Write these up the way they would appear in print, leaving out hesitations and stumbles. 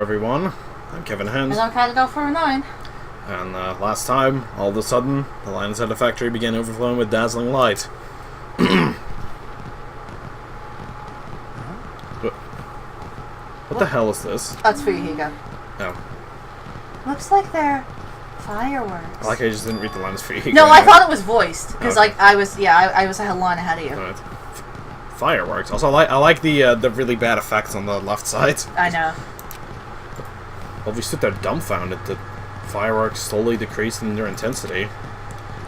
Everyone, I'm Kevin Hens. And I'm Candidate 409. And last time, all of a sudden, the line inside the factory began overflowing with dazzling light. What the hell is this? That's for you, Higa. Oh. Looks like they're fireworks. Like I just didn't read the lines for you. No, I thought it was voiced. Because, Okay. I was a line ahead of you. Alright. Fireworks. Also, I like the really bad effects on the left side. I know. Well, we stood there dumbfounded. The fireworks slowly decreased in their intensity.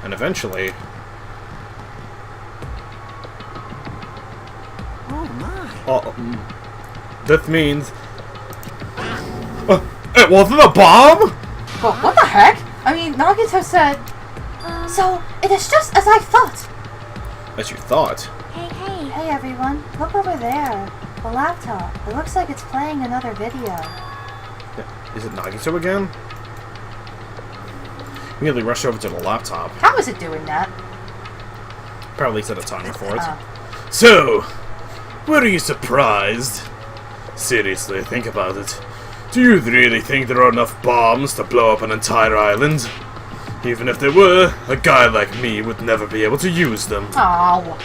And eventually... Oh my! That means... it wasn't a bomb?! Well, what the heck? I mean, Nagito said... So, it is just as I thought! As you thought. Hey everyone, look over there. The laptop. It looks like it's playing another video. Is it Nagito again? Immediately rushed over to the laptop. How is it doing that? Probably set a timer for it. Oh. So, were you surprised? Seriously, think about it. Do you really think there are enough bombs to blow up an entire island? Even if there were, a guy like me would never be able to use them. Oh.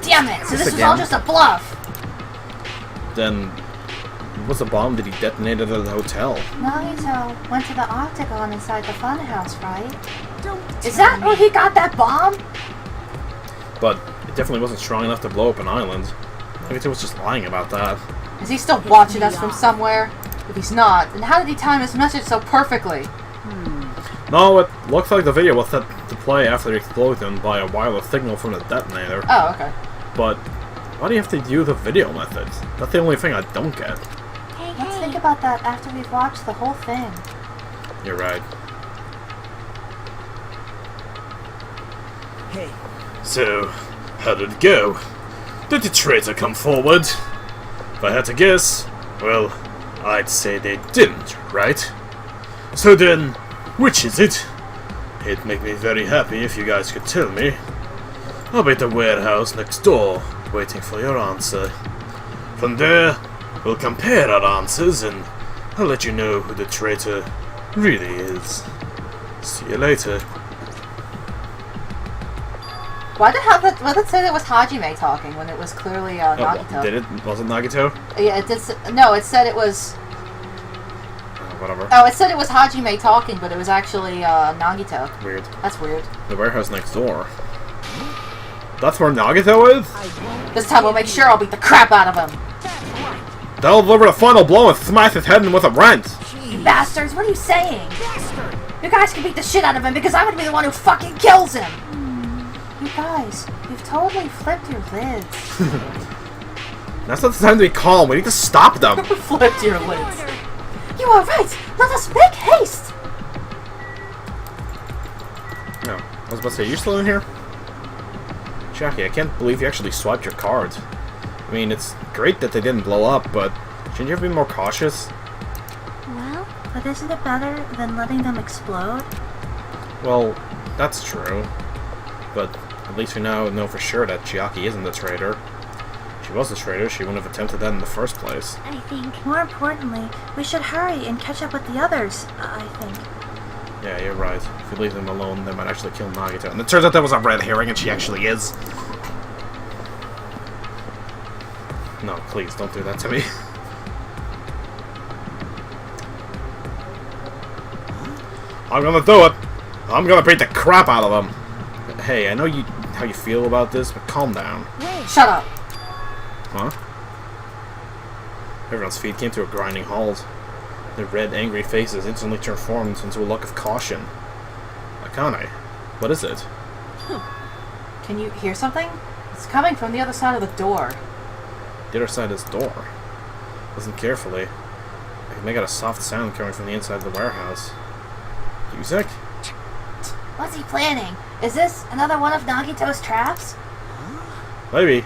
Damn it! So this was all just a bluff! Then, what's the bomb did he detonate at the hotel? Nagito went to the octagon inside the funhouse, right? Don't Is that where he got that bomb? But it definitely wasn't strong enough to blow up an island. Nagito was just lying about that. Is he still watching us from somewhere? If he's not, then how did he time his message so perfectly? No, it looks like the video was set to play after the explosion by a wireless signal from the detonator. Oh, okay. But why do you have to use the video method? That's the only thing I don't get. Let's think about that after we've watched the whole thing. You're right. Hey, So, how did it go? Did the traitor come forward? If I had to guess, well, I'd say they didn't, right? So then, which is it? It'd make me very happy if you guys could tell me. I'll be at the warehouse next door, waiting for your answer. From there, we'll compare our answers, and I'll let you know who the traitor really is. See you later. Why the hell did it say that was Hajime talking when it was clearly Nagito? Did it? Was it Nagito? Yeah, it did. No, it said it was. Whatever. Oh, it said it was Hajime talking, but it was actually Nagito. Weird. That's weird. The warehouse next door. That's where Nagito is? This time we'll make sure I'll beat the crap out of him. They'll deliver the final blow and smash his head in with a wrench. You bastards, what are you saying? You guys can beat the shit out of him because I'm gonna be the one who fucking kills him. You guys, you've totally flipped your lids. That's not the time to be calm. We need to stop them. Flipped your lids. You are right. Let us make haste. No, I was about to say, you still in here? Jackie, I can't believe you actually swiped your cards. I mean, it's great that they didn't blow up, but shouldn't you have been more cautious? Well, but isn't it better than letting them explode? Well, that's true. But at least we now know for sure that Chiaki isn't the traitor. If she was the traitor, she wouldn't have attempted that in the first place. I think. More importantly, we should hurry and catch up with the others, I think. Yeah, you're right. If we leave them alone, they might actually kill Nagito. And it turns out that was a red herring, and she actually is. No, please, don't do that to me. I'm gonna do it! I'm gonna beat the crap out of them! Hey, I know how you feel about this, but calm down. Shut up. Huh? Everyone's feet came to a grinding halt. Their red, angry faces instantly transformed into a look of caution. Akane, what is it? Can you hear something? It's coming from the other side of the door. The other side of this door. Listen carefully. I can make out a soft sound coming from the inside of the warehouse. Music? What's he planning? Is this another one of Nagito's traps? Maybe.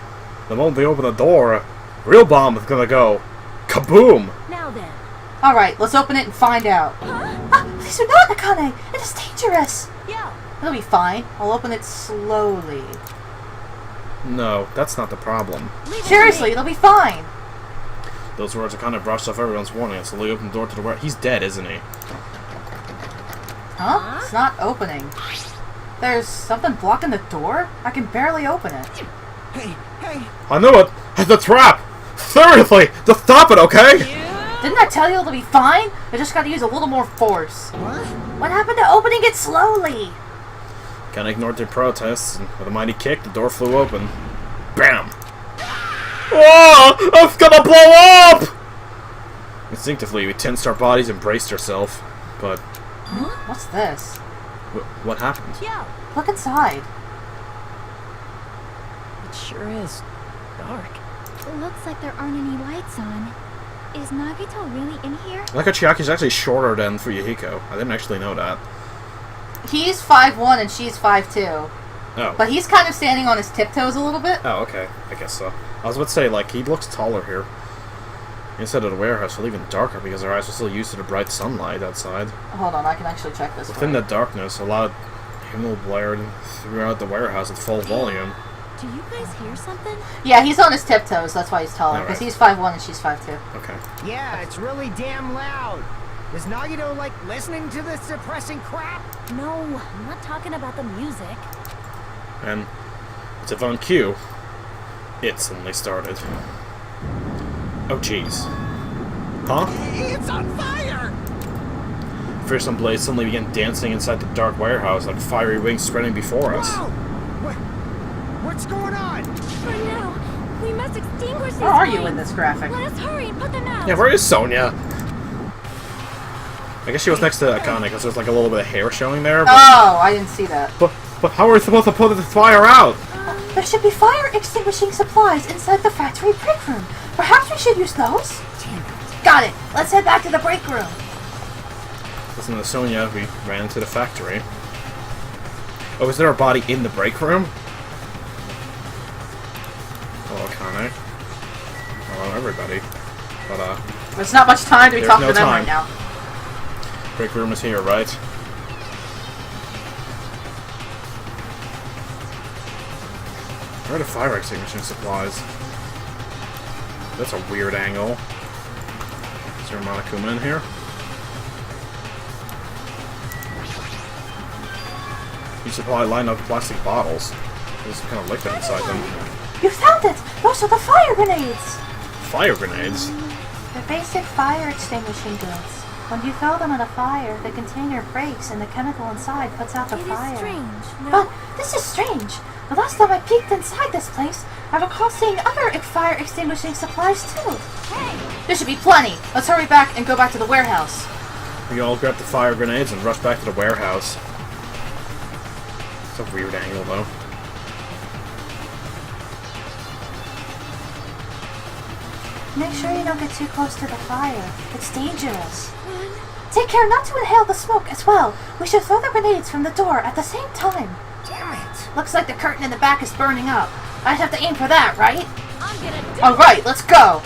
The moment they open the door, a real bomb is gonna go. Kaboom! Now then. Alright, let's open it and find out. Please do not, Akane! It is dangerous! Yeah. It'll be fine. I'll open it slowly. No, that's not the problem. Seriously, it'll be fine. Those words are kind of brushed off everyone's warning, so they open the door to the warehouse. He's dead, isn't he? Huh? It's not opening. There's something blocking the door? I can barely open it. Hey, hey! I knew it! The trap! Seriously! Just stop it, okay? Didn't I tell you it'll be fine? I just gotta use a little more force. What? What happened to opening it slowly? Kinda ignored their protests, and with a mighty kick, the door flew open. Bam! Oh! It's gonna blow up! Instinctively, we tensed our bodies and braced ourselves. But What's this? what happened? Yo, Look inside. It sure is dark. Looks like there aren't any lights on. Is Nagito really in here? I like how Chiaki's actually shorter than Fuyuhiko. I didn't actually know that. He's 5'1" and she's 5'2". Oh. But he's kind of standing on his tiptoes a little bit. Oh, okay. I guess so. I was about to say, like, he looks taller here. Inside of the warehouse, it's even darker because our eyes are still used to the bright sunlight outside. Hold on, I can actually check this. Within the darkness, a loud hymnal blared throughout the warehouse at full volume. Do you guys hear something? Yeah, he's on his tiptoes, that's why he's taller. Because Alright. he's 5'1" and she's 5'2". Okay. Yeah, it's really damn loud. Is Nagito, like, listening to this depressing crap? No, I'm not talking about the music. And as if on cue, it suddenly started. Oh, jeez. Huh? It's on fire! Fearsome Blaze suddenly began dancing inside the dark warehouse like fiery wings spreading before us. Whoa! What's going on? For now, we must extinguish these Where are you flames. in this graphic? Let us hurry and put them out. Yeah, where is Sonia? I guess she was next to Akane because there's like a little bit of hair showing there. But, Oh, I didn't see that. but how are we supposed to put the fire out? There should be fire extinguishing supplies inside the factory break room. Perhaps we should use those? Got it. Let's head back to the break room. Listen to Sonia, we ran into the factory. Oh, is there a body in the break room? Hello, Akane. Hello, everybody. But, There's not much time to be There's talking no to them time. right now. break room is here, right? Where are the fire extinguishing supplies? That's a weird angle. Is there a Monokuma in here? Each supply lined up with plastic bottles. There's some kind of liquid inside them. You found it! Those are the fire grenades! Fire grenades? They're basic fire extinguishing goods. When you throw them in a fire, the container breaks and the chemical inside puts out the It fire. is strange. No? But this is strange. The last time I peeked inside this place, I recall seeing other fire extinguishing supplies too. Hey, There should be plenty. Let's hurry back and go back to the warehouse. We all grabbed the fire grenades and rushed back to the warehouse. It's a weird angle, though. Make sure you don't get too close to the fire. It's dangerous. Take care not to inhale the smoke as well. We should throw the grenades from the door at the same time. Damn it! Looks like the curtain in the back is burning up. I'd have to aim for that, right? I'm gonna do Alright, let's go!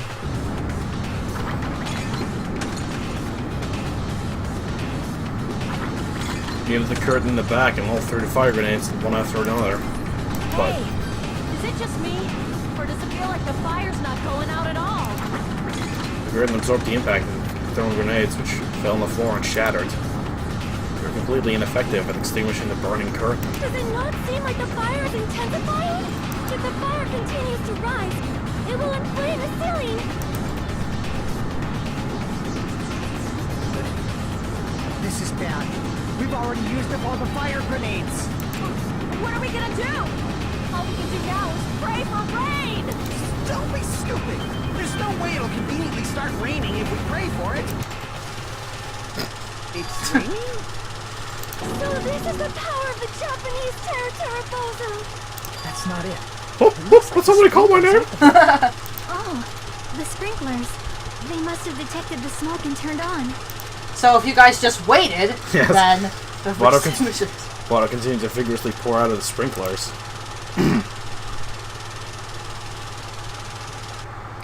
We entered the curtain in the back and all threw the fire grenades, one after another. But Hey, is it just me? Or does it feel like the fire's not going out at all? the curtain absorbed the impact of the thrown grenades, which fell on the floor and shattered. We were completely ineffective at extinguishing the burning curtain. Does it not seem like the fire is intensifying? If the fire continues to rise, it will inflame the ceiling. This is bad. We've already used up all the fire grenades. What are we gonna do? All we can do now is pray for rain. Don't be stupid. There's no way it'll conveniently start raining if we pray for it. It's raining? So this is the power of the Japanese Terra Bozo. That's not it. Oh, did somebody call my name? Oh, the sprinklers. They must have detected the smoke and turned on. So if you guys just waited, Yes. then the Water extinguishers. Water continued to vigorously pour out of the sprinklers.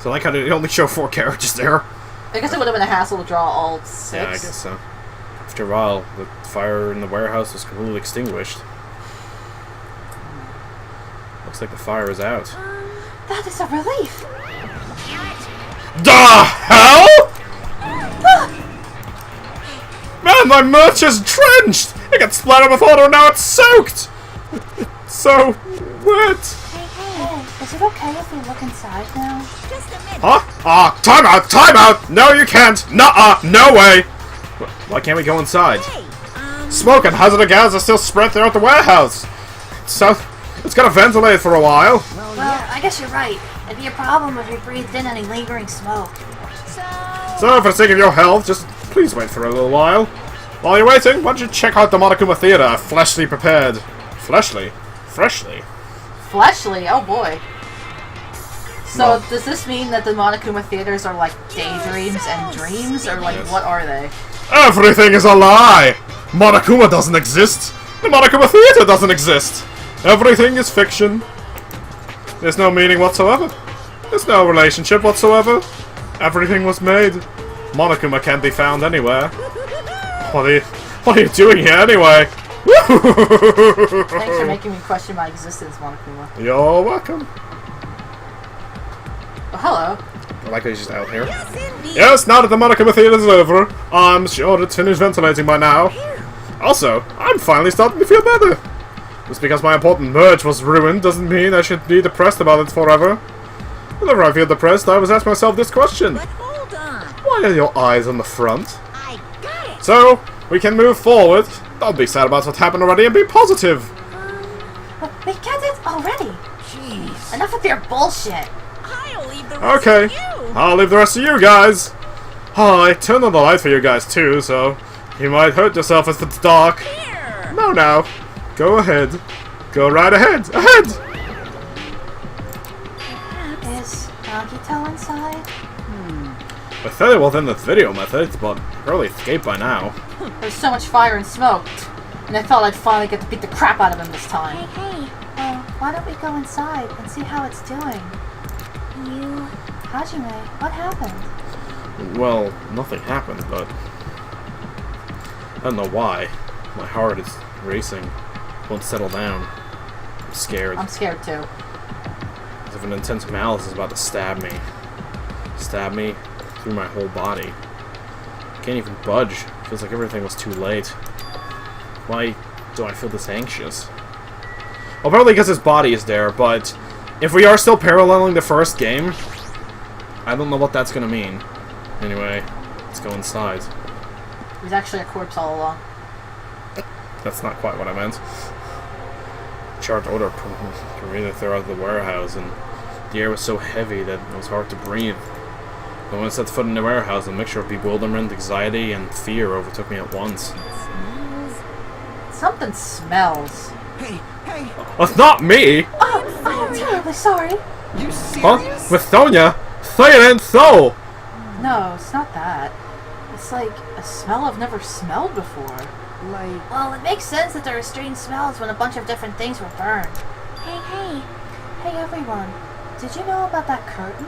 So I like how they only show 4 characters there. I guess it would have been a hassle to draw all 6. Yeah, I guess so. After a while, the fire in the warehouse was completely extinguished. Looks like the fire is out. That is a relief. The hell? Man, my merch is drenched! It got splattered with water and now it's soaked! It's so wet. Hey, is it okay if we look inside now? Just a minute. Huh? Ah, time out! Time out! No, you can't! Nuh-uh! No way! Why can't we go inside? Hey, Smoke and hazardous gas are still spread throughout the warehouse. So, it's gotta ventilate for a while. Well, I guess you're right. It'd be a problem if we breathed in any lingering smoke. So, for the sake of your health, just please wait for a little while. While you're waiting, why don't you check out the Monokuma Theater, fleshly prepared. Fleshly? Freshly? Fleshly? Oh boy. So, does this mean that the Monokuma theaters are like daydreams and dreams, or like, what are they? Everything is a lie! Monokuma doesn't exist! The Monokuma Theater doesn't exist! Everything is fiction. There's no meaning whatsoever. There's no relationship whatsoever. Everything was made. Monokuma can't be found anywhere. What are you doing here anyway? Thanks for making me question my existence, Monokuma. You're welcome. Oh, hello. I like that he's just out here. Yes, now that the Monokuma Theater is over, I'm sure it's finished ventilating by now. Also, I'm finally starting to feel better. Just because my important merge was ruined doesn't mean I should be depressed about it forever. Whenever I feel depressed, I always ask myself this question. but hold on. Why are your eyes on the front? I got it. So, we can move forward. Don't be sad about what happened already and be positive. We get it already. Jeez. Enough with your bullshit. I'll leave the rest Okay, to you. I'll leave the rest of you guys. Oh, I turned on the light for you guys too, so you might hurt yourself if it's dark. Here. No, now. Go ahead. Go right ahead. Ahead! Is Nagito inside? I thought it was in the video method, but probably escaped by now. There's so much fire and smoke, and I thought I'd finally get to beat the crap out of him this time. Hey, Well, why don't we go inside and see how it's doing? you. Hajime, what happened? Well, nothing happened, but I don't know why. My heart is racing. Won't settle down. I'm scared. I'm scared too. As if an intense malice is about to stab me. Stab me through my whole body. Can't even budge. Feels like everything was too late. Why do I feel this anxious? Well, probably because his body is there, but if we are still paralleling the first game, I don't know what that's gonna mean. Anyway, let's go inside. He's actually a corpse all along. That's not quite what I meant. Charged odor pervaded throughout the warehouse, and the air was so heavy that it was hard to breathe. But when I set foot in the warehouse, a mixture of bewilderment, anxiety, and fear overtook me at once. Something smells. Hey, hey, That's not me! Oh, I'm terribly sorry. you Huh? serious? With Sonya? Say it ain't so! No, it's not that. It's like a smell I've never smelled before. Like, Well, it makes sense that there are strange smells when a bunch of different things were burned. Hey. Hey everyone, did you know about that curtain?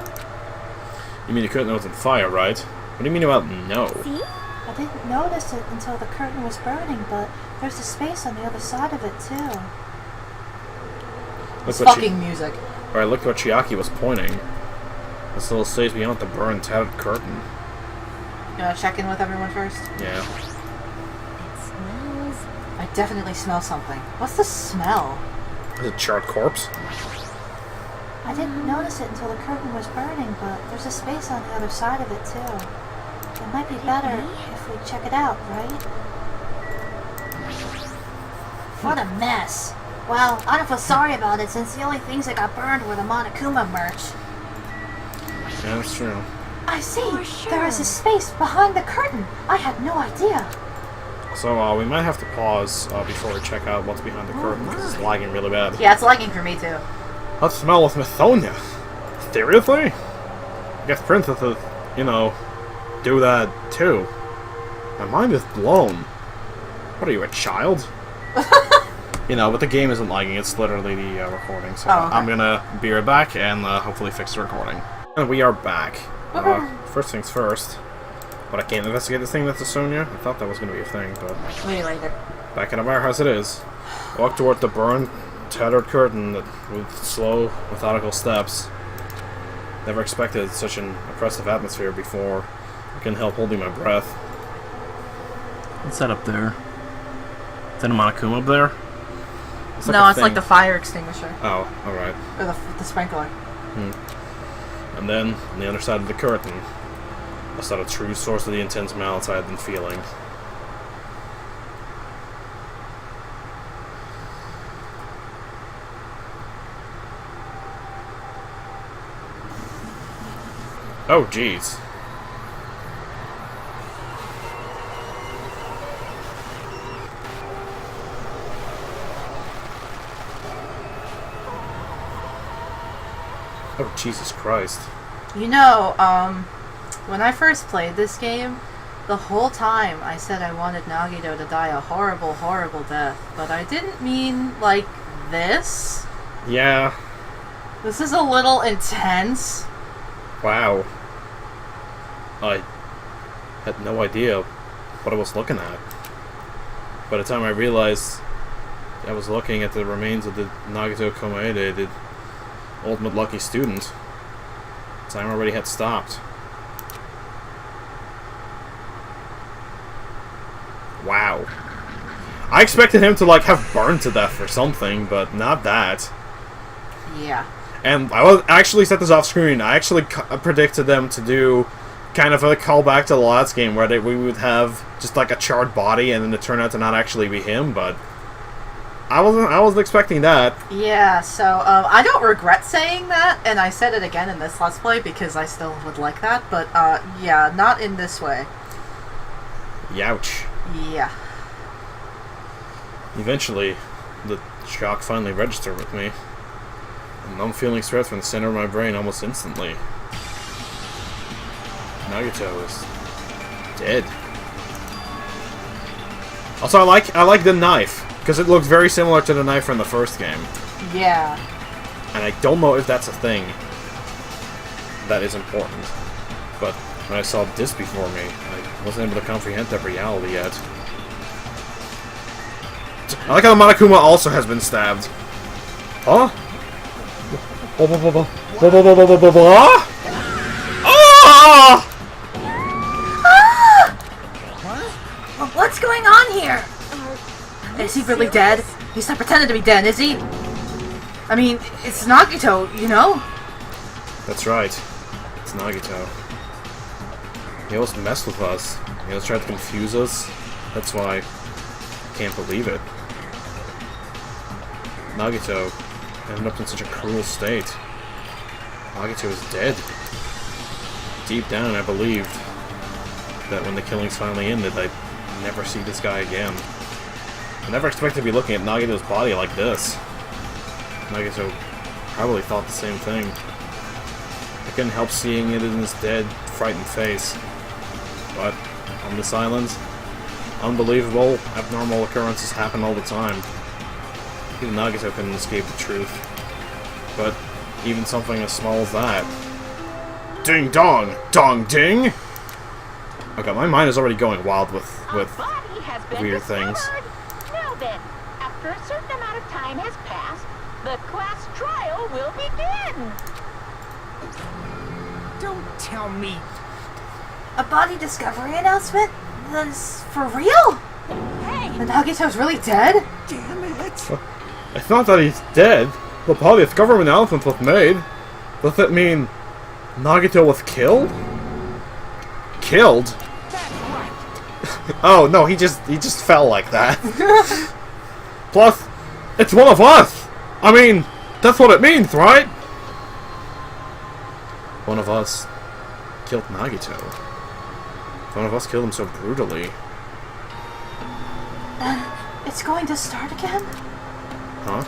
You mean you couldn't know it was on fire, right? What do you mean about no? See? I didn't notice it until the curtain was burning, but there's a space on the other side of it too. It's Look what fucking music. Alright, look what Chiaki was pointing. This little space beyond the burned tattered curtain. You wanna check in with everyone first? Yeah. It smells. I definitely smell something. What's the smell? Is it charred corpse? I didn't notice it until the curtain was burning, but there's a space on the other side of it too. It might be better if we check it out, right? What a mess. Well, I don't feel sorry about it since the only things that got burned were the Monokuma merch. Yeah, that's true. I see. For sure. There is a space behind the curtain. I had no idea. So, we might have to pause before we check out what's behind the curtain, because it's lagging really bad. Yeah, it's lagging for me too. That smell with Mithonia. Seriously? I guess princesses, you know, do that too. My mind is blown. What are you, a child? You know, but the game isn't lagging, it's literally the recording, so Oh, okay. I'm gonna be right back and hopefully fix the recording. And we are back. First things first. But I can't investigate this thing that's a Sonya. I thought that was gonna be a thing, but Maybe later. back in the warehouse it is. Walk toward the burned, tattered curtain that with slow, methodical steps. Never expected such an oppressive atmosphere before. I couldn't help holding my breath. What's that up there? Is that a Monokuma up there? It's No, it's like the fire extinguisher. Oh, alright. Or the sprinkler. And then, on the other side of the curtain, I saw the true source of the intense malice I had been feeling. Oh, jeez. Oh, Jesus Christ. You know, when I first played this game, the whole time I said I wanted Nagito to die a horrible, horrible death. But I didn't mean, like, this. Yeah. This is a little intense. Wow. I had no idea what I was looking at. By the time I realized I was looking at the remains of the Nagito Komaede, the ultimate lucky student, time already had stopped. Wow. I expected him to, like, have burned to death or something, but not that. Yeah. And I actually set this off screen. I actually predicted them to do kind of a callback to the last game where we would have just like a charred body and then it turned out to not actually be him, but I wasn't expecting that. Yeah, so I don't regret saying that, and I said it again in this Let's Play because I still would like that, but yeah, not in this way. Youch. Yeah. Eventually, the shock finally registered with me. A numb feeling spread from the center of my brain almost instantly. Nagito is dead. Also, I like the knife, because it looked very similar to the knife from the first game. Yeah. And I don't know if that's a thing that is important. But when I saw this before me, I wasn't able to comprehend that reality yet. I like how the Monokuma also has been stabbed. Huh? Ah! What's going on here? Is he really dead? He's not pretending to be dead, is he? I mean, it's Nagito, you know? That's right. It's Nagito. He always messed with us. He always tried to confuse us. That's why I can't believe it. Nagito ended up in such a cruel state. Nagito is dead. Deep down, I believed that when the killings finally ended, I'd never see this guy again. I never expected to be looking at Nagito's body like this. Nagito probably thought the same thing. I couldn't help seeing it in his dead, frightened face. But on this island, unbelievable, abnormal occurrences happen all the time. Even Nagito couldn't escape the truth. But even something as small as that. Ding dong! Dong ding! Okay, my mind is already going wild with weird things. Now then, after a certain amount of time has passed, the class trial will begin. Don't tell me. A body discovery announcement? That's for real? Hey, And Nagito's really dead? Damn it. I thought that he's dead. The body of government announcement was made. Does that mean Nagito was killed? Killed? That's right. Oh no, he just fell like that. Plus, it's one of us. I mean, that's what it means, right? One of us killed Nagito. One of us killed him so brutally. It's going to start again? Huh?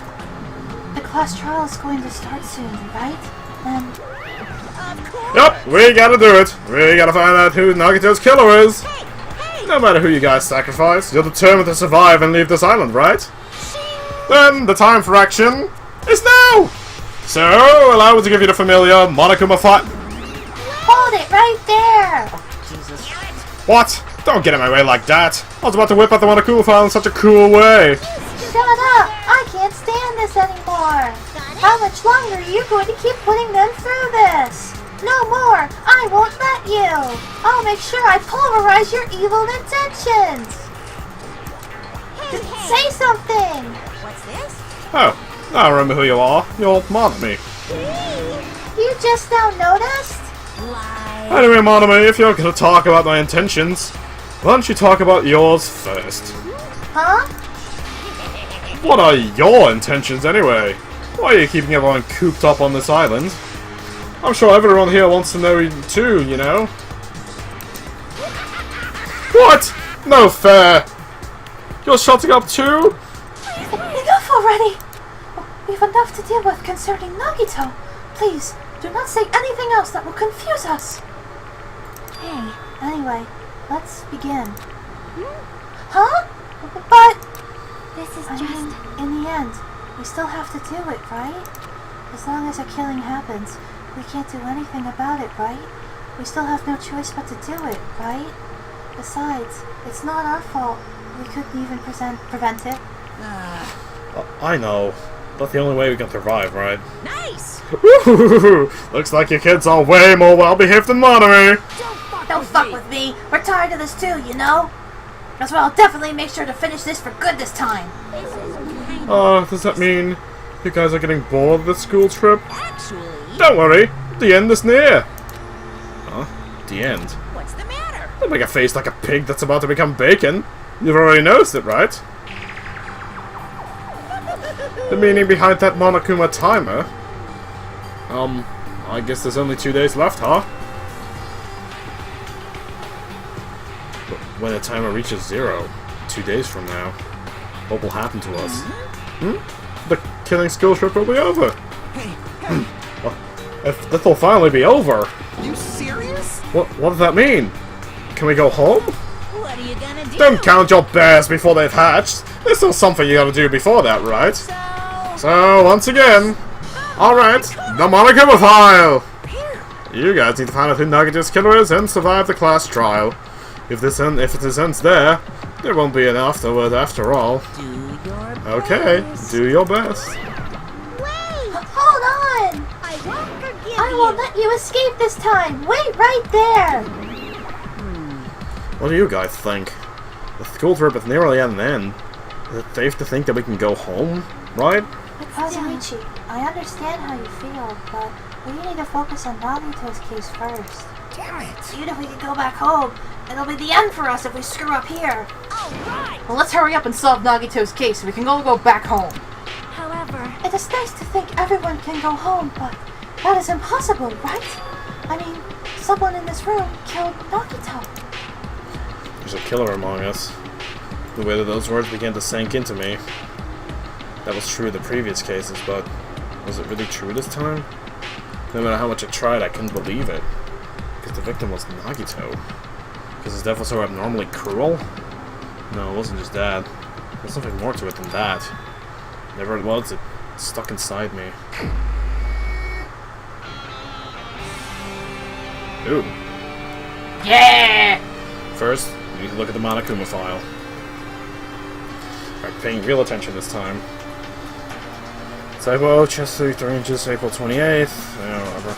The class trial is going to start soon, right? Then Yep, we gotta do it. We gotta find out who Nagito's killer is. No matter who you guys sacrifice, you're determined to survive and leave this island, right? Then the time for action is now! So, allow me to give you the familiar Monokuma fight. hold it right there! Jesus. What? Don't get in my way like that. I was about to whip out the Monokuma file in such a cool way. Shut up! I can't stand this anymore! How much longer are you going to keep putting them through this? No more! I won't let you! I'll make sure I pulverize your evil intentions! Say something! What's this? Oh, I remember who you are. You're Monomi. You just now noticed? Lie. Anyway, Monomi, if you're gonna talk about my intentions, why don't you talk about yours first? Huh? What are your intentions anyway? Why are you keeping everyone cooped up on this island? I'm sure everyone here wants to know too, you know? What? No fair! You're shutting up too? Enough already! We've enough to deal with concerning Nagito. Please, do not say anything else that will confuse us. Hey, anyway, let's begin. Huh? But... This is I mean, in the end, we still have to do it, right? As long as a killing happens, we can't do anything about it, right? We still have no choice but to do it, right? Besides, it's not our fault. We couldn't even prevent it. I know. That's the only way we can survive, right? Nice! Looks like your kids are way more well-behaved than Monomi. Don't fuck with me. We're tired of this too, you know? That's why I'll definitely make sure to finish this for good this time. This is kind Does that mean you guys are getting bored of this school trip? Actually, Don't worry, the end is near. Huh? The end? what's the matter? Don't make a face like a pig that's about to become bacon. You've already noticed it, right? The meaning behind that Monokuma timer? I guess there's only 2 days left, huh? When the timer reaches 0, 2 days from now, what will happen to us? The killing skill trip will be over. Hey, If this will finally be over. you serious? What does that mean? Can we go home? What are you gonna do? Don't count your bears before they've hatched. There's still something you gotta do before that, right? So, once again, alright, the Monokuma file! You guys need to find out who Nagito's killer is and survive the class trial. If this ends there, there won't be an afterward after all. Do your best. Okay, do your best. Wait! Hold on! I won't forgive I you. won't let you escape this time! Wait right there! What do you guys think? The school trip is nearly at an end. Is it safe to think that we can go home, right? Kazumichi, I understand how you feel, but we need to focus on Nagito's case first. Damn it! Even if we can go back home, it'll be the end for us if we screw up here. Alright! Well, let's hurry up and solve Nagito's case so we can all go back home. However, It is nice to think everyone can go home, but that is impossible, right? I mean, someone in this room killed Nagito. There's a killer among us. The way that those words began to sink into me. That was true in the previous cases, but was it really true this time? No matter how much I tried, I couldn't believe it. Because the victim was Nagito. Because his death was so abnormally cruel? No, it wasn't just that. There's something more to it than that. Whatever it was, it stuck inside me. Ooh. Yeah! First, we need to look at the Monokuma file. Alright, paying real attention this time. Typo, chest 33 inches, April 28th. Yeah, whatever.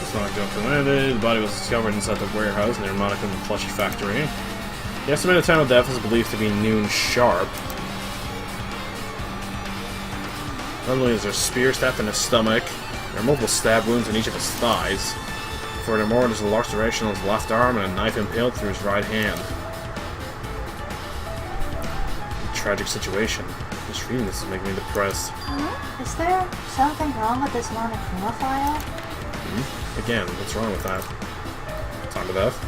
It's not going to landed. The body was discovered inside the warehouse near Monokuma Plushie Factory. The estimated time of death is believed to be noon sharp. Not only is there a spear stabbed in his stomach, there are multiple stab wounds in each of his thighs. Furthermore, there's a laceration on his left arm and a knife impaled through his right hand. Tragic situation. Just reading this is making me depressed. Is there something wrong with this Monokuma file? Again, what's wrong with that? Time of death?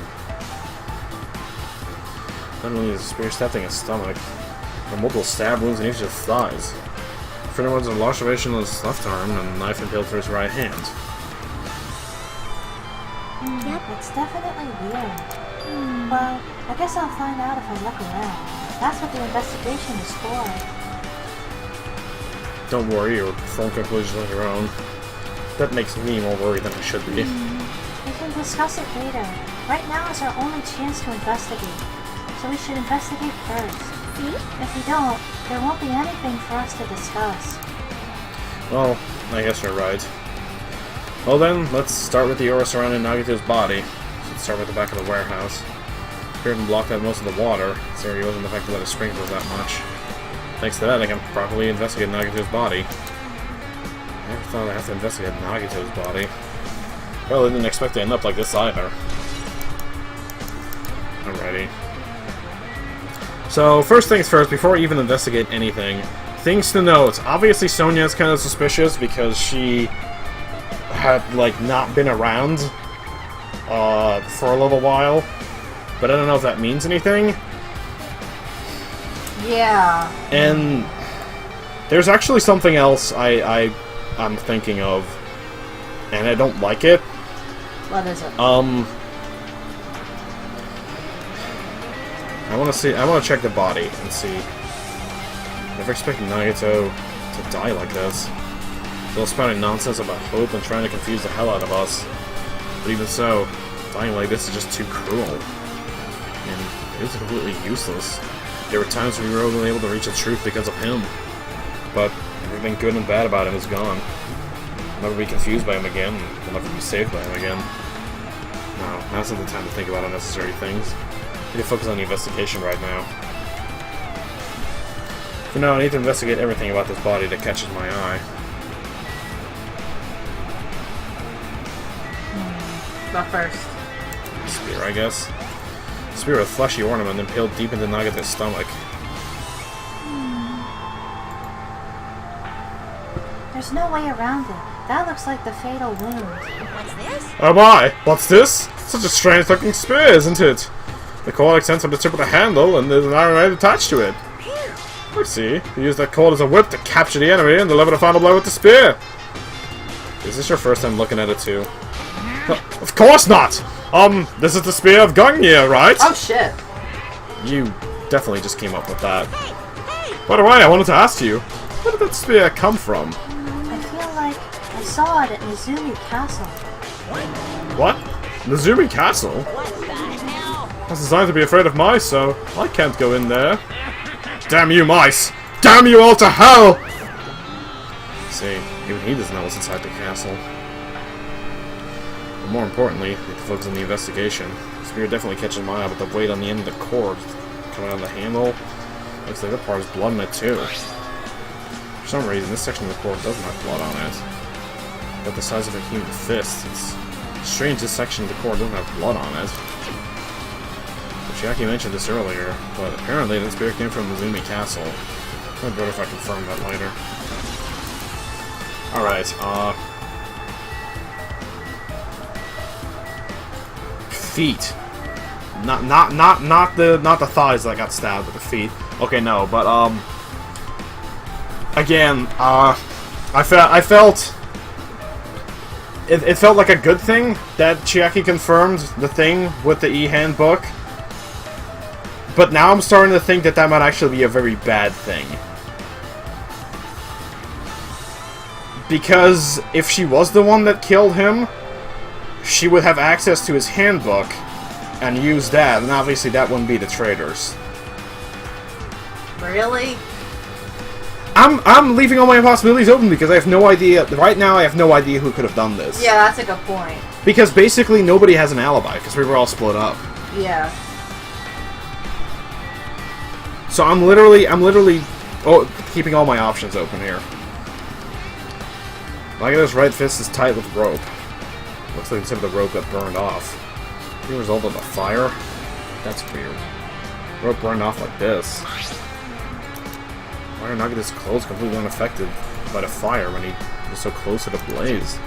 Not only is a spear stabbed in his stomach, there are multiple stab wounds in each of his thighs. Furthermore, there's a laceration on his left arm and a knife impaled through his right hand. Yep, it's definitely weird. Well, I guess I'll find out if I look around. That's what the investigation is for. Don't worry, you'll form conclusions on your own. That makes me more worried than I should be. We can discuss it later. Right now is our only chance to investigate. So we should investigate first. If we don't, there won't be anything for us to discuss. Well, I guess you're right. Well then, let's start with the aura surrounding Nagito's body. Let's start with the back of the warehouse. Spirit can block out most of the water. This area wasn't affected by the sprinklers that much. Thanks to that, I can properly investigate Nagito's body. I never thought I'd have to investigate Nagito's body. Well, I didn't expect to end up like this either. Alrighty. So, first things first, before I even investigate anything, things to note. Obviously, Sonia is kind of suspicious because she had, like, not been around for a little while. But I don't know if that means anything. Yeah. And there's actually something else I'm thinking of, and I don't like it. What is it? I want to check the body and see. Never expected Nagito to die like this. Still spouting nonsense about hope and trying to confuse the hell out of us. But even so, dying like this is just too cruel. And it was completely useless. There were times when we were only able to reach the truth because of him. But everything good and bad about him is gone. We'll never be confused by him again. We'll never be saved by him again. No, now's not the time to think about unnecessary things. I need to focus on the investigation right now. For now, I need to investigate everything about this body that catches my eye. But first. Spear, I guess. Spear with fleshy ornament impaled deep into Nagito's stomach. There's no way around it. That looks like the fatal wound. What's this? Oh my! What's this? Such a strange looking spear, isn't it? The cord extends from the tip of the handle, and there's an iron ray attached to it. I see. You use that cord as a whip to capture the enemy and deliver the final blow with the spear. Is this your first time looking at it too? Of course not! This is the spear of Gungnir, right? Oh shit. You definitely just came up with that. By the way, I wanted to ask you, where did that spear come from? I feel like I saw it at Mizumi Castle. What? Mizumi Castle? I was designed to be afraid of mice, so I can't go in there. Damn you, mice! Damn you all to hell! See, even he doesn't know what's inside the castle. But more importantly, we have to focus on the investigation. The spear definitely catches my eye, but the weight on the end of the cord coming out of the handle looks like that part has blood in it too. For some reason, this section of the cord doesn't have blood on it. About the size of a human fist. It's strange this section of the cord doesn't have blood on it. Chiaki mentioned this earlier, but apparently this spear came from Mizumi Castle. I'm gonna go if I confirm that later. Alright, feet. Not the thighs that got stabbed, but the feet. Okay, no, but again, I felt it felt like a good thing that Chiaki confirmed the thing with the e-handbook. But now I'm starting to think that that might actually be a very bad thing. Because if she was the one that killed him, she would have access to his handbook and use that, and obviously that wouldn't be the traitors. Really? I'm leaving all my possibilities open because I have no idea. Right now, I have no idea who could have done this. Yeah, that's a good point. Because basically nobody has an alibi because we were all split up. Yeah. So I'm literally keeping all my options open here. Nagito's right fist is tight with rope. Looks like the tip of the rope got burned off. The result of the fire? That's weird. Rope burned off like this. Why are Nagito's clothes completely unaffected by the fire when he was so close to the blaze?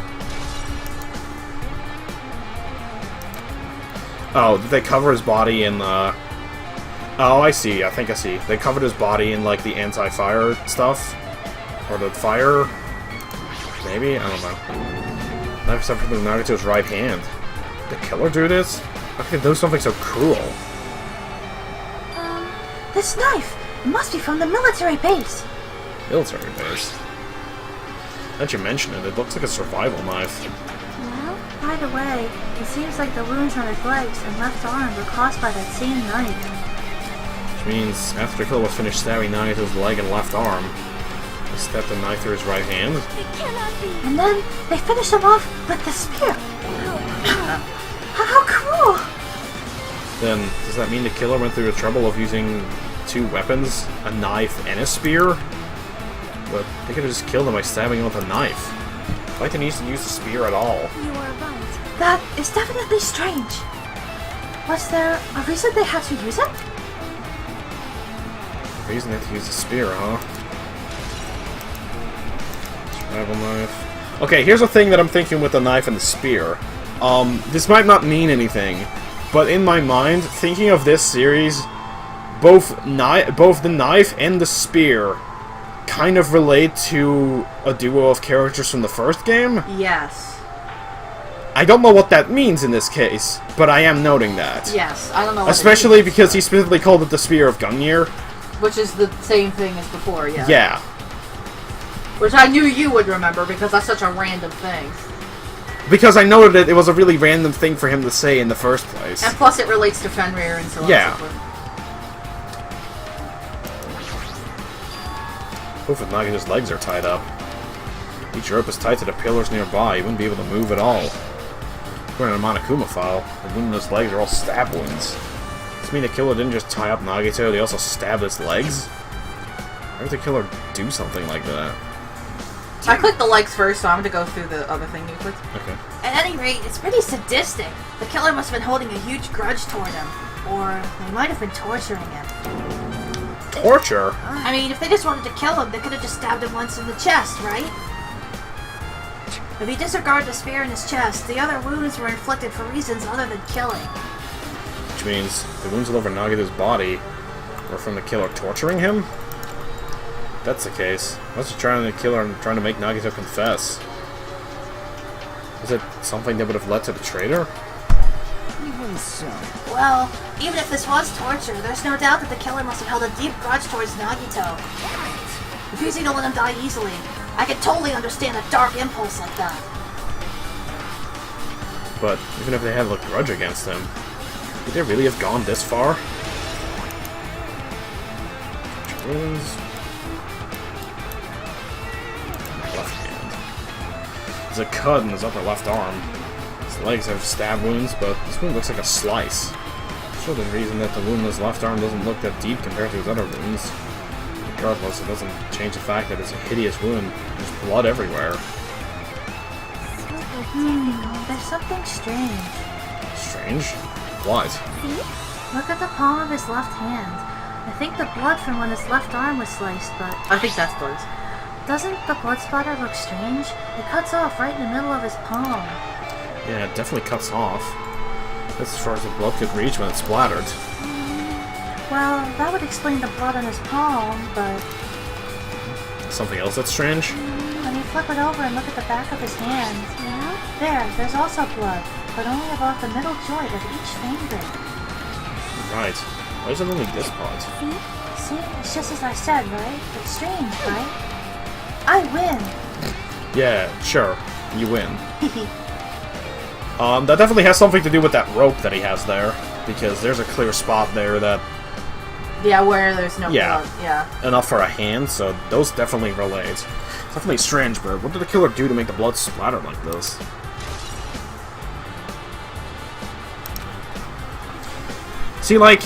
Oh, did they cover his body in Oh, I see. I think I see. They covered his body in, like, the anti-fire stuff? Or the fire? Maybe? I don't know. Knife suffered from Nagito's right hand. Did the killer do this? How could they do something so cruel? This knife! It must be from the military base! Military base? Now that you mention it, it looks like a survival knife. Well, by the way, it seems like the wounds on his legs and left arm were caused by that same knife. Which means, after the killer was finished stabbing Nagito's leg and left arm, He stepped the knife through his right hand. It cannot be. And then they finish him off with the spear. How cruel! Then, does that mean the killer went through the trouble of using 2 weapons? A knife and a spear? But they could have just killed him by stabbing him with a knife. Why didn't he use the spear at all? You are right. That is definitely strange. Was there a reason they had to use it? The reason they had to use the spear, huh? Travel knife. Okay, here's the thing that I'm thinking with the knife and the spear. This might not mean anything, but in my mind, thinking of this series, both the knife and the spear kind of relate to a duo of characters from the first game. Yes. I don't know what that means in this case, but I am noting that. Yes, I don't know what Especially because he specifically called it the Spear of Gungnir. Which is the same thing as before, yeah. Yeah. Which I knew you would remember because that's such a random thing. Because I noted that it was a really random thing for him to say in the first place. And plus it relates to Fenrir and so on Yeah. and so forth. Hopefully Nagito's legs are tied up. Each rope is tied to the pillars nearby. He wouldn't be able to move at all. According to the Monokuma file, the wound in his legs are all stab wounds. Does this mean the killer didn't just tie up Nagito, they also stabbed his legs? Why would the killer do something like that? I clicked the legs first, so I'm going to go through the other thing you clicked. Okay. At any rate, it's pretty sadistic. The killer must have been holding a huge grudge toward him. Or they might have been torturing him. Torture? I mean, if they just wanted to kill him, they could have just stabbed him once in the chest, right? If he disregarded the spear in his chest, the other wounds were inflicted for reasons other than killing. Which means the wounds all over Nagito's body were from the killer torturing him? If that's the case, what's the trying to killer and trying to make Nagito confess? Is it something that would have led to the traitor? Even so. Well, even if this was torture, there's no doubt that the killer must have held a deep grudge towards Nagito. Refusing to let him die easily. I could totally understand a dark impulse like that. But even if they had a grudge against him, would they really have gone this far? Wounds. Left hand. There's a cut in his upper left arm. His legs have stab wounds, but this wound looks like a slice. Sure, the reason that the wound in his left arm doesn't look that deep compared to his other wounds. Regardless, it doesn't change the fact that it's a hideous wound. There's blood everywhere. There's something strange. Strange? What? Look at the palm of his left hand. I think the blood from when his left arm was sliced, but I think that's blood. doesn't the blood splatter look strange? It cuts off right in the middle of his palm. Yeah, it definitely cuts off. That's as far as the blood could reach when it's splattered. Well, that would explain the blood on his palm, but Something else that's strange? when you flip it over and look at the back of his hand, there's also blood, but only above the middle joint of each finger. Right. Why is it only this part? See? It's just as I said, right? It's strange, right? I win! Yeah, sure. You win. That definitely has something to do with that rope that he has there. Because there's a clear spot there that... Yeah, where there's no Yeah. blood. Yeah. enough for a hand, so those definitely relate. It's definitely strange, but what did the killer do to make the blood splatter like this? See, like...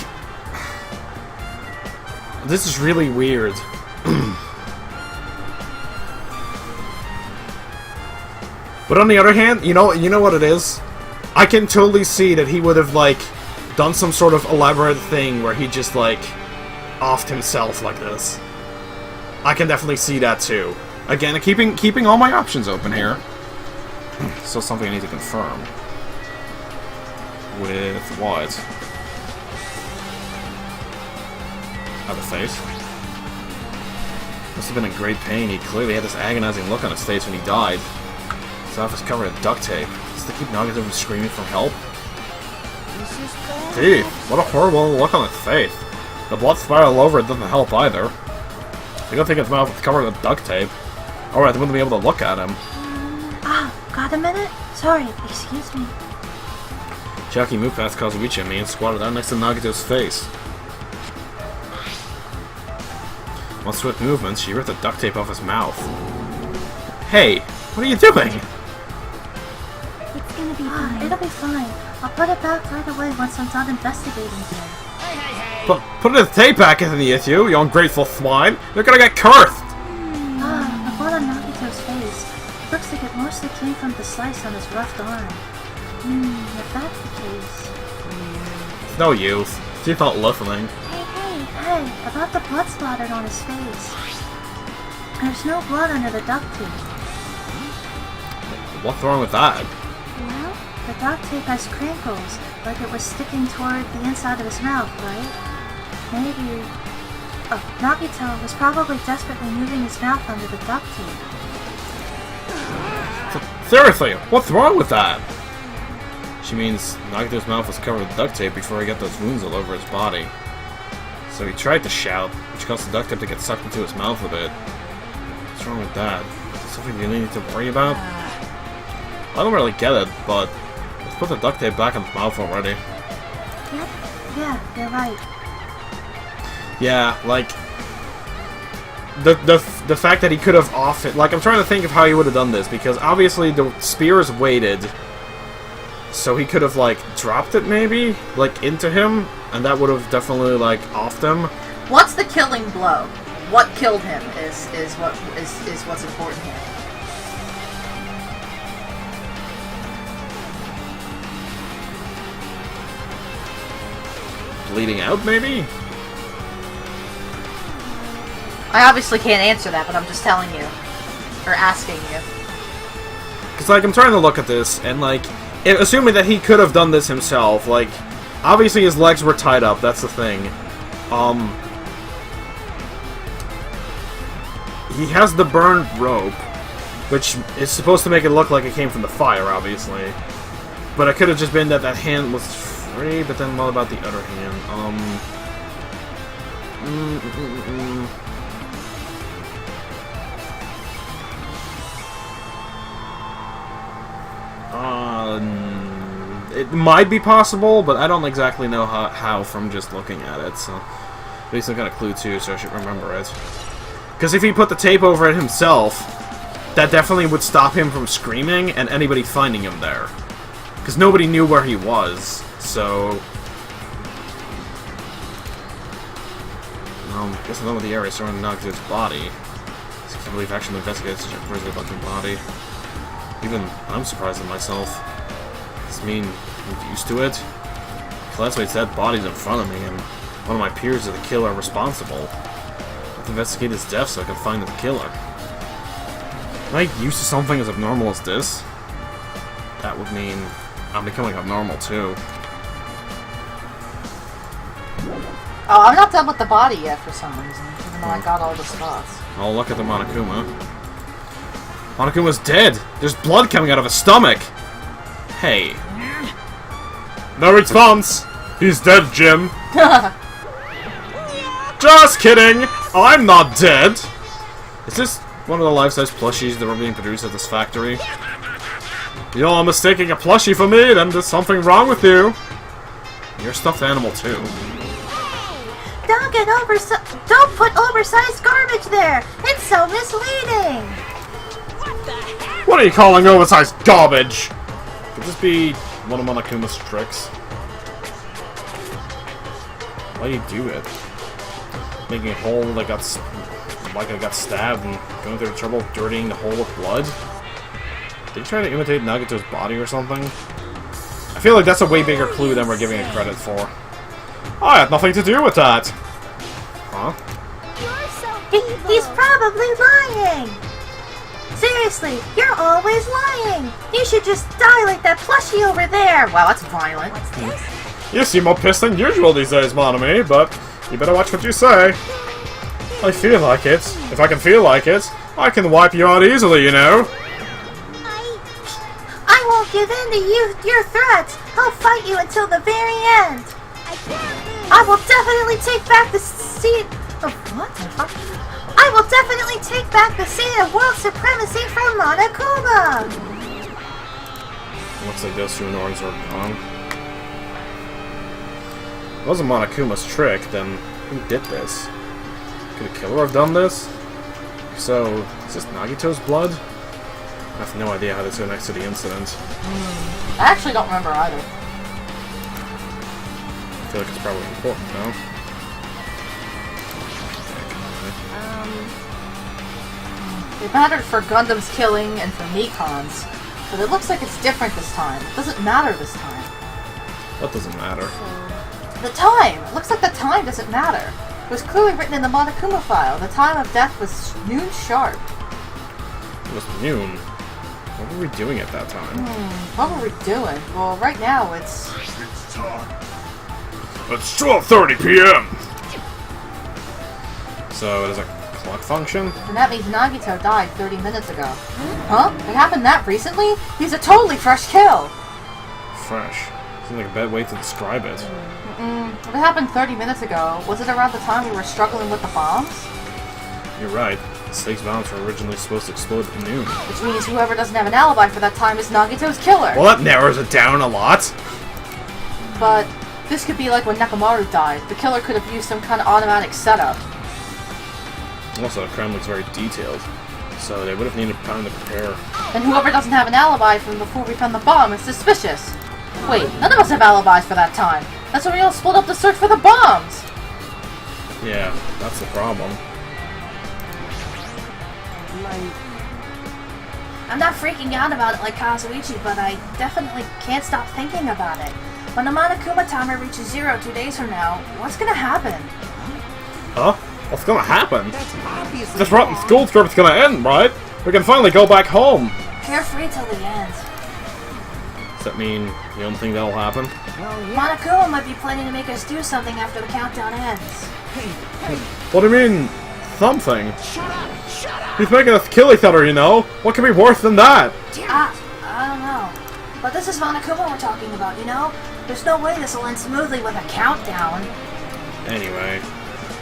This is really weird. But on the other hand, you know what it is? I can totally see that he would have, like, done some sort of elaborate thing where he just, like, offed himself like this. I can definitely see that, too. Again, keeping all my options open here. Still something I need to confirm. With what? Out of face? Must have been in great pain. He clearly had this agonizing look on his face when he died. His mouth is covered in duct tape. Does they keep Nagito from screaming for help? Gee, what a horrible look on his face. The blood splattered all over it doesn't help either. I don't think his mouth is covered with duct tape. Alright, they wouldn't be able to look at him. Got a minute? Sorry, excuse me. Jackie moved past Kazuichi and me and squatted down next to Nagito's face. One swift movement, she ripped the duct tape off his mouth. Hey, what are you doing? It's gonna be fine. It'll be fine. I'll put it back right away once I'm done investigating here. Put the tape back into the issue, you ungrateful swine. You're gonna get cursed. The blood on Nagito's face. Looks like it mostly came from the slice on his roughed arm. If that's the case... It's no use. She not listening. Hey, about the blood splattered on his face. There's no blood under the duct tape. What's wrong with that? Well, the duct tape has crinkles, like it was sticking toward the inside of his mouth, right? Maybe... Oh, Nagito was probably desperately moving his mouth under the duct tape. Seriously, what's wrong with that? She means Nagito's mouth was covered with duct tape before he got those wounds all over his body. So he tried to shout, which caused the duct tape to get sucked into his mouth a bit. What's wrong with that? Something you need to worry about? I don't really get it, but let's put the duct tape back in his mouth already. Yep, yeah, you're right. Yeah, like the fact that he could have off it. Like, I'm trying to think of how he would have done this, because obviously the spears weighted, so he could have like dropped it maybe like into him, and that would have definitely like offed him. What's the killing blow? What killed him is what's important here. Bleeding out, maybe? I obviously can't answer that, but I'm just telling you. Or asking you. Because, like, I'm trying to look at this, and, like, assuming that he could have done this himself, like, obviously his legs were tied up, that's the thing. He has the burned rope, which is supposed to make it look like it came from the fire, obviously. But it could have just been that that hand was free, but then what about the other hand? It might be possible, but I don't exactly know how from just looking at it, so... At least I got a clue too, so I should remember it. Because if he put the tape over it himself, that definitely would stop him from screaming and anybody finding him there. Because nobody knew where he was, so... I guess I know the area surrounding Nagito's body. I can't believe actually investigated such a grisly-looking body. Even I'm surprised at myself. Does this mean I'm used to it? Classmate's dead body's in front of me, and one of my peers is the killer responsible. I have to investigate his death so I can find the killer. Am I used to something as abnormal as this? That would mean I'm becoming abnormal too. Oh, I'm not done with the body yet for some reason, even though I got all the spots. Oh, look at the Monokuma. Monokuma's dead! There's blood coming out of his stomach! Hey. No response! He's dead, Jim. Just kidding! I'm not dead! Is this one of the life-size plushies that were being produced at this factory? You're mistaking a plushie for me, then there's something wrong with you. You're a stuffed animal, too. Don't put oversized garbage there! It's so misleading! What are you calling oversized garbage? Could this be one of Monokuma's tricks? Why do you do it? Making a hole that got like I got stabbed and going through the trouble of dirtying the hole with blood? Did he try to imitate Nagito's body or something? I feel like that's a way bigger clue than we're giving it credit for. I had nothing to do with that! Huh? He's probably lying! Seriously, you're always lying! You should just die like that plushie over there! Wow, that's violent. You seem more pissed than usual these days, Monomi, but you better watch what you say. I feel like it. If I can feel like it, I can wipe you out easily, you know. I won't give in to your threats! I'll fight you until the very end! I will definitely take back the seat of what the fuck? I will definitely take back the seat of world supremacy from Monokuma! Looks like those two Norns are gone. If it wasn't Monokuma's trick, then who did this? Could the killer have done this? So, is this Nagito's blood? I have no idea how this connects to the incident. I actually don't remember either. I feel like it's probably important, no? It mattered for Gundam's killing and for Mikon's, but it looks like it's different this time. It doesn't matter this time. What doesn't matter? The time! It looks like the time doesn't matter. It was clearly written in the Monokuma file. The time of death was noon sharp. It was noon. What were we doing at that time? What were we doing? Well, right now it's... It's 12:30 p.m. So it is a clock function? And that means Nagito died 30 minutes ago. Huh? It happened that recently? He's a totally fresh kill! Fresh. Seems like a bad way to describe it. If it happened 30 minutes ago, was it around the time we were struggling with the bombs? You're right. The 6 bombs were originally supposed to explode at noon. Which means whoever doesn't have an alibi for that time is Nagito's killer. Well, that narrows it down a lot. But this could be like when Nekomaru died. The killer could have used some kind of automatic setup. Also, the crime looks very detailed, so they would have needed time to prepare. And whoever doesn't have an alibi from before we found the bomb is suspicious. Wait, none of us have alibis for that time. That's when we all split up to search for the bombs! Yeah, that's the problem. I'm not freaking out about it like Kazuichi, but I definitely can't stop thinking about it. When the Monokuma timer reaches 0 2 days from now, what's gonna happen? Huh? What's gonna happen? That's obviously This rotten wrong. school trip's gonna end, right? We can finally go back home! Carefree till the end. Does that mean you don't think that'll happen? Well, yeah. Monokuma might be planning to make us do something after the countdown ends. Hey, What do you mean, something? shut up! Shut up! He's making us kill each other, you know? What could be worse than that? I don't know. But this is Monokuma we're talking about, you know? There's no way this will end smoothly with a countdown. Anyway,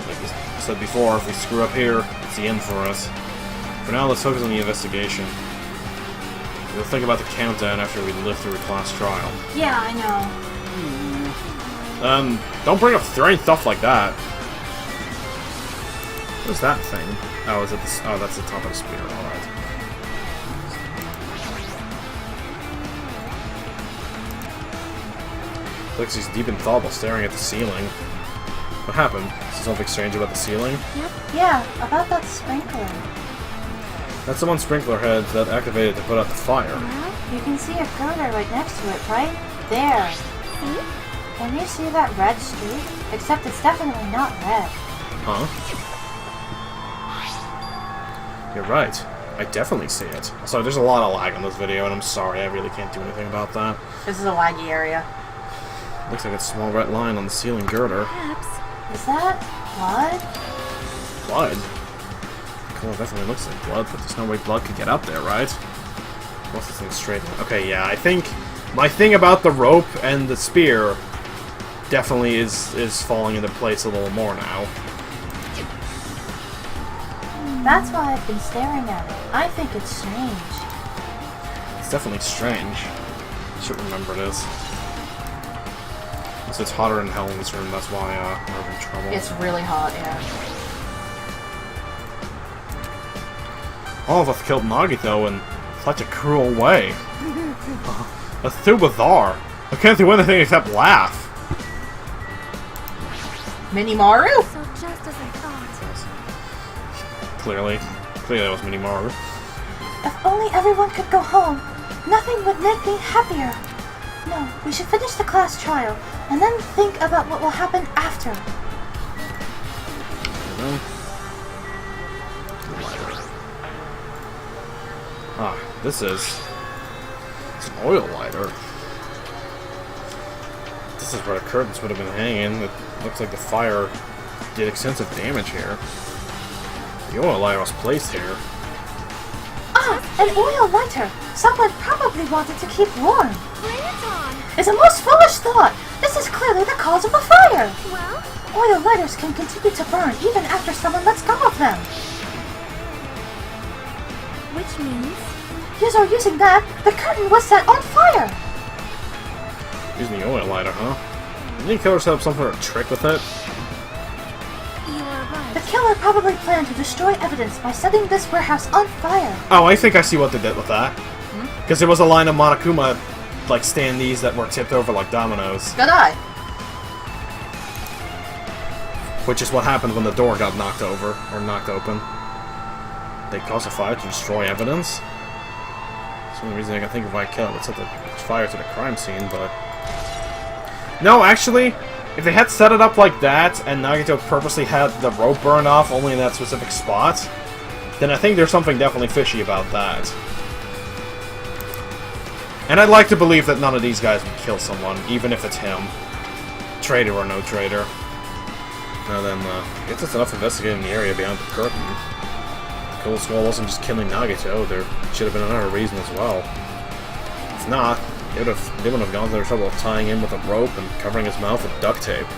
like I said before, if we screw up here, it's the end for us. For now, let's focus on the investigation. We'll think about the countdown after we live through a class trial. Yeah, I know. Don't bring up strange stuff like that. What's that thing? Oh, is it the... Oh, that's the top of the spear, alright. Looks he's deep in thought while staring at the ceiling. What happened? Is there something strange about the ceiling? Yeah, about that sprinkler. That's the one sprinkler head that activated to put out the fire. You can see a girder right next to it, right? There. See? Can you see that red streak? Except it's definitely not red. Huh? You're right. I definitely see it. Also, there's a lot of lag on this video, and I'm sorry, I really can't do anything about that. This is a laggy area. Looks like a small red line on the ceiling girder. Perhaps. Is that blood? Blood? The color definitely looks like blood, but there's no way blood could get up there, right? What's this thing straight? Okay, yeah, I think my thing about the rope and the spear definitely is falling into place a little more now. That's why I've been staring at it. I think it's strange. It's definitely strange. I should remember this. So it's hotter than hell in this room, that's why we're having trouble. It's really hot, yeah. All of us killed Nagito in such a cruel way. That's too bizarre. I can't do anything except laugh. Minimaru? So just as I thought. Clearly that was Minimaru. If only everyone could go home. Nothing would make me happier. No, we should finish the class trial, and then think about what will happen after. Ah, this is... It's an oil lighter. This is where the curtains would have been hanging. It looks like the fire did extensive damage here. The oil lighter was placed here. Ah, an oil lighter! Someone probably wanted to keep warm. Bring it on. It's a most foolish thought! This is clearly the cause of the fire! Well, Oil lighters can continue to burn even after someone lets go of them. which means Using that, the curtain was set on fire! Using the oil lighter, huh? Didn't the killer set up some sort of trick with it? You are right. The killer probably planned to destroy evidence by setting this warehouse on fire. Oh, I think I see what they did with that. Because there was a line of Monokuma, like, standees that were tipped over like dominoes. Good eye. Which is what happened when the door got knocked over, or knocked open. They caused a fire to destroy evidence. That's the only reason I can think of why Killer would set the fire to the crime scene, but... No, actually, if they had set it up like that, and Nagito purposely had the rope burn off only in that specific spot, then I think there's something definitely fishy about that. And I'd like to believe that none of these guys would kill someone, even if it's him. Traitor or no traitor. Now then, I guess it's enough investigating the area beyond the curtain. The Cold Skull wasn't just killing Nagito, there should have been another reason as well. If not, they wouldn't have gone to the trouble of tying him with a rope and covering his mouth with duct tape.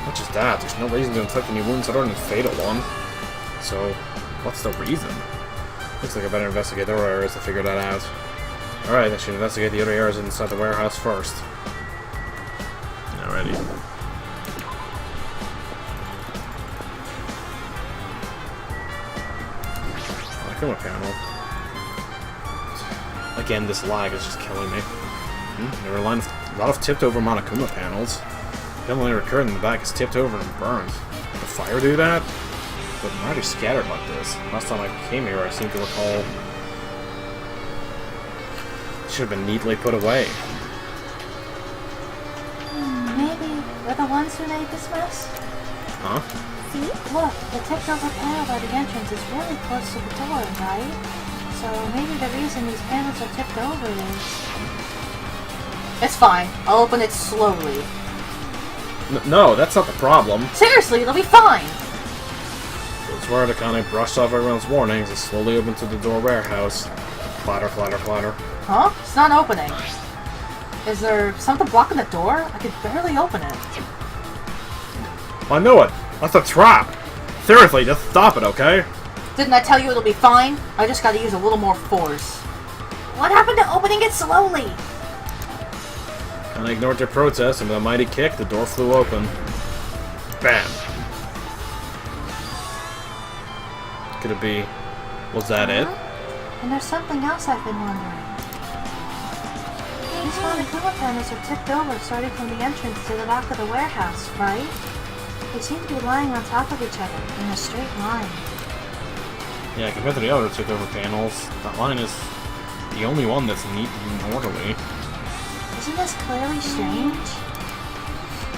Not just that, there's no reason to inflict any wounds other than a fatal one. So, what's the reason? Looks like I better investigate the other areas to figure that out. Alright, I should investigate the other areas inside the warehouse first. Alrighty. Monokuma panel. Again, this lag is just killing me. There are a lot of tipped over Monokuma panels. The only recurred in the back is tipped over and burned. Did the fire do that? But why are they scattered like this? Last time I came here, I seem to recall... should have been neatly put away. Maybe we're the ones who made this mess? Huh? See? Look, the tipped over panel by the entrance is really close to the door, right? So maybe the reason these panels are tipped over is... It's fine. I'll open it slowly. No, that's not the problem. Seriously, it'll be fine. It's where the kind of brushed off everyone's warnings and slowly opened to the door warehouse. Clatter, clatter, clatter. Huh? It's not opening. Is there something blocking the door? I could barely open it. I know it. That's a trap. Seriously, just stop it, okay? Didn't I tell you it'll be fine? I just gotta use a little more force. What happened to opening it slowly? And I ignored their protest, and with a mighty kick, the door flew open. Bam. Could it be... was that it? And there's something else I've been wondering. These Monokuma panels are tipped over starting from the entrance to the back of the warehouse, right? They seem to be lying on top of each other in a straight line. Yeah, compared to the other tipped over panels, that line is the only one that's neat and orderly. Isn't this clearly strange?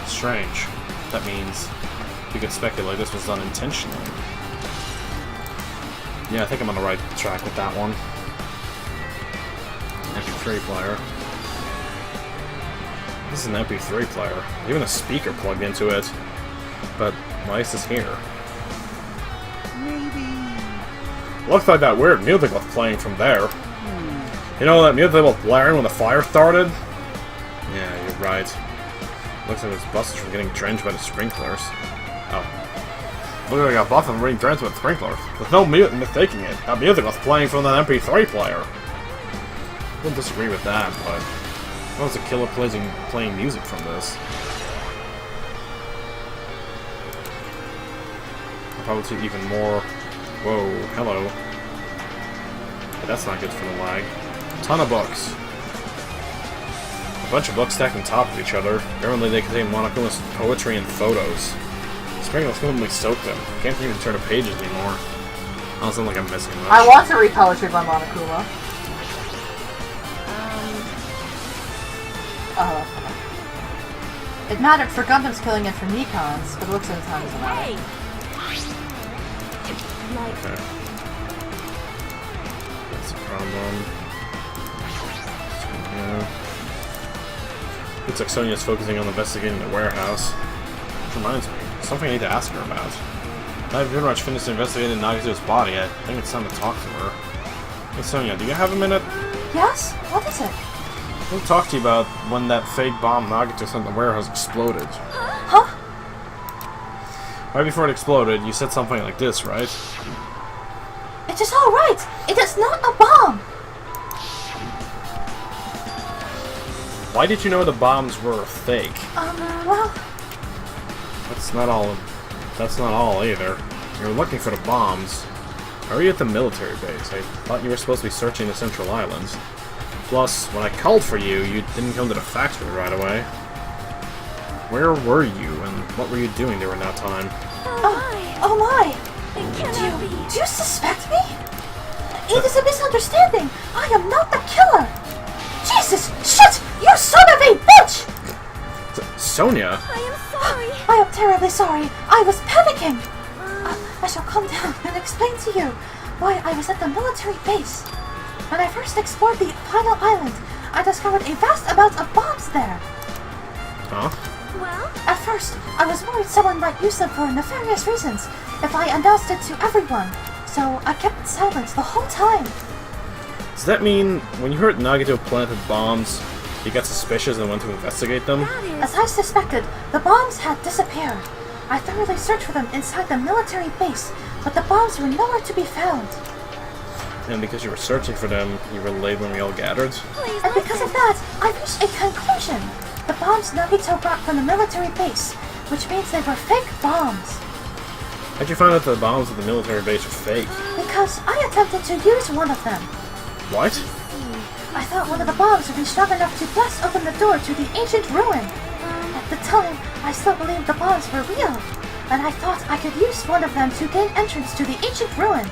Strange. That means we could speculate this was done intentionally. Yeah, I think I'm on the right track with that one. MP3 player. This is an MP3 player. Even a speaker plugged into it. But why is this here? Maybe... Looks like that weird music was playing from there. You know that music was blaring when the fire started? Yeah, you're right. Looks like it was busted from getting drenched by the sprinklers. Oh. Looks like I got busted from being drenched with sprinklers. There's no mistaking it. That music was playing from that MP3 player. I wouldn't disagree with that, but... what was the killer playing music from this? I'll probably see even more... Whoa, hello. But that's not good for the lag. A ton of books. A bunch of books stacked on top of each other. Apparently they contain Monokuma's poetry and photos. Sprinkles completely soaked them. Can't even turn the pages anymore. I don't sound like I'm missing much. I want to read poetry by Monokuma. It mattered for Gundam's killing and for Nikon's, but it looks like the time doesn't matter. Okay. That's a problem. Yeah. Looks like Sonya's focusing on investigating the warehouse. Which reminds me, something I need to ask her about. I've pretty much finished investigating Nagito's body. I think it's time to talk to her. Hey Sonya, do you have a minute? Yes? What is it? I want to talk to you about when that fake bomb Nagito sent in the warehouse exploded. Huh? Right before it exploded, you said something like this, right? It is all right. It is not a bomb. Why did you know the bombs were fake? Well... That's not all that's not all either. You were looking for the bombs. How are you at the military base? I thought you were supposed to be searching the Central Islands. Plus, when I called for you, you didn't come to the factory right away. Where were you, and what were you doing during that time? Oh my! It cannot be. Do you suspect me? It is a misunderstanding! I am not the killer! Jesus! Shit! You son of a bitch! Sonia? I am sorry. I am terribly sorry. I was panicking. I shall calm down and explain to you why I was at the military base. When I first explored the final island, I discovered a vast amount of bombs there. Huh? Well, At first, I was worried someone might use them for nefarious reasons if I announced it to everyone, so I kept silent the whole time. Does that mean when you heard Nagito planted bombs, you got suspicious and went to investigate them? that is. As I suspected, the bombs had disappeared. I thoroughly searched for them inside the military base, but the bombs were nowhere to be found. And because you were searching for them, you were late when we all gathered? Please And because of that, I reached a conclusion. The bombs Nagito brought from the military base, which means they were fake bombs. How'd you find out the bombs at the military base were fake? Because I attempted to use one of them. What? I thought one of the bombs would be strong enough to blast open the door to the ancient ruin. At the time, I still believed the bombs were real, and I thought I could use one of them to gain entrance to the ancient ruin.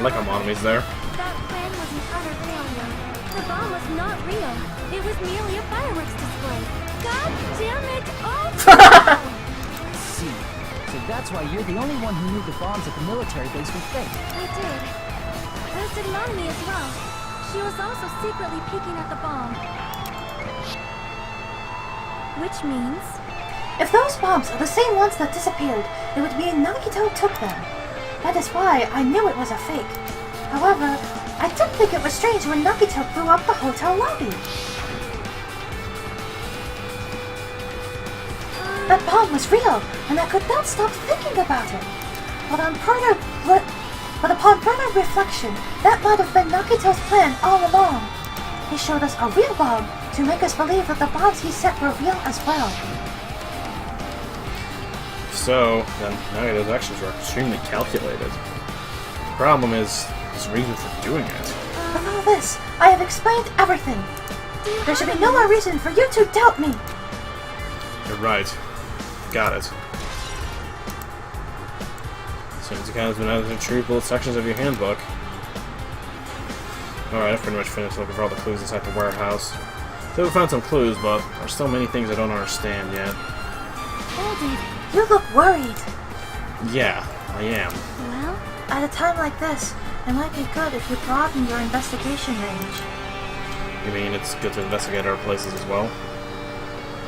Like Amonami's there. That plan was an utter failure. The bomb was not real. It was merely a fireworks display. God damn it! Oh, See. So that's why you're the only one who knew the bombs at the military base were fake. I did. As did Monami as well. She was also secretly peeking at the bomb. Which means... If those bombs are the same ones that disappeared, it would mean Nagito took them. That is why I knew it was a fake. However, I did think it was strange when Nagito blew up the hotel lobby. That bomb was real, and I could not stop thinking about it. But upon further reflection, that might have been Nagito's plan all along. He showed us a real bomb to make us believe that the bombs he set were real as well. So, then Nagito's actions were extremely calculated. The problem is his reason for doing it. With all this, I have explained everything. There should be no more reason for you to doubt me. You're right. Got it. Seems you guys have been out of the true bullet sections of your handbook. Alright, I've pretty much finished looking for all the clues inside the warehouse. So we found some clues, but there's still many things I don't understand yet. Andy, you look worried. Yeah, I am. Well, At a time like this, it might be good if you broaden your investigation range. You mean it's good to investigate other places as well?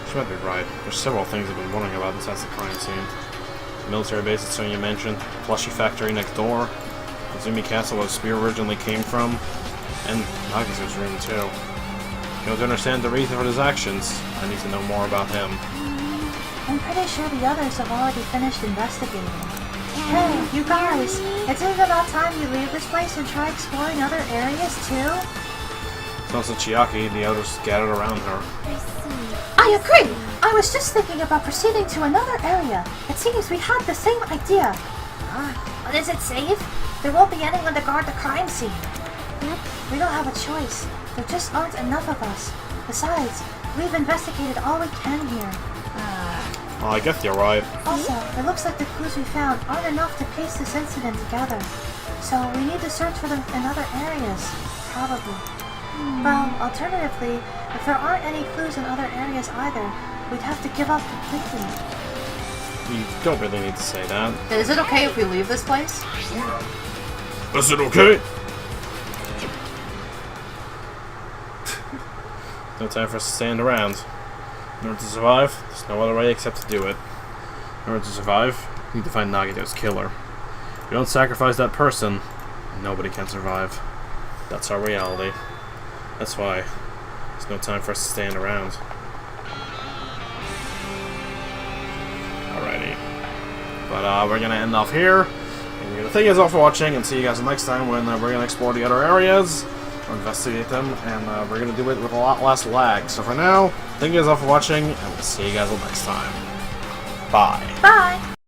She might be right. There's several things I've been wondering about besides the crime scene. The military base that Sonia mentioned, the plushie factory next door, the Zumi Castle where the spear originally came from, and Nagito's room too. In order to understand the reason for his actions, I need to know more about him. I'm pretty sure the others have already finished investigating. Hey, you guys, isn't it about time you leave this place and try exploring other areas too? Thanks to Chiaki, the others gathered around her. I see. I agree! I was just thinking about proceeding to another area. It seems we had the same idea. But is it safe? There won't be anyone to guard the crime scene. Yep. We don't have a choice. There just aren't enough of us. Besides, we've investigated all we can here. Well, I guess you're right. Also, it looks like the clues we found aren't enough to piece this incident together. So we need to search for them in other areas. Probably. Well, alternatively, if there aren't any clues in other areas either, we'd have to give up completely. You don't really need to say that. Is it okay if we leave this place? Is it okay? No time for us to stand around. In order to survive, there's no other way except to do it. In order to survive, you need to find Nagito's killer. If you don't sacrifice that person, nobody can survive. That's our reality. That's why there's no time for us to stand around. Alrighty. But we're gonna end off here. And we're gonna thank you guys all for watching and see you guys next time when we're gonna explore the other areas. We'll investigate them, and we're gonna do it with a lot less lag. So for now, thank you guys all for watching, and we'll see you guys all next time. Bye. Bye!